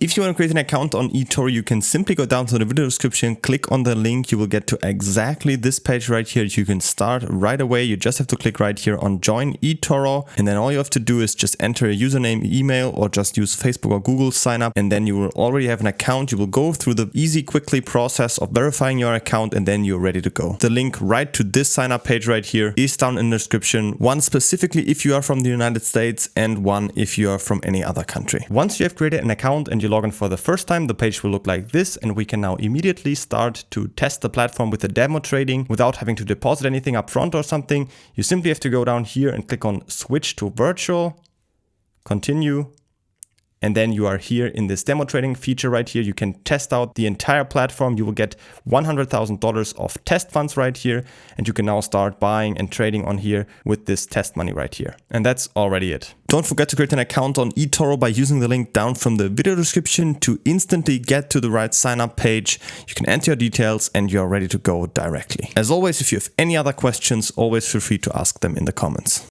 If you want to create an account on eToro, you can simply go down to the video description, click on the link. You will get to exactly this page right here. You can start right away. You just have to click right here on join eToro. And then all you have to do is just enter a username, email, or just use Facebook or Google sign up. And then you will already have an account. You will go through the easy, quickly process of verifying your account, and then you're ready to go. The link right to this sign up page right here is down in the description. One specifically if you are from the United States and one if you are from any other country. Once you have created an account and you log in for the first time, the page will look like this, and we can now immediately start to test the platform with the demo trading without having to deposit anything up front or something. You simply have to go down here and click on switch to virtual, continue. And then you are here in this demo trading feature right here. You can test out the entire platform. You will get $100,000 of test funds right here. And you can now start buying and trading on here with this test money right here. And that's already it. Don't forget to create an account on eToro by using the link down from the video description to instantly get to the right sign up page. You can enter your details and you're ready to go directly. As always, if you have any other questions, always feel free to ask them in the comments.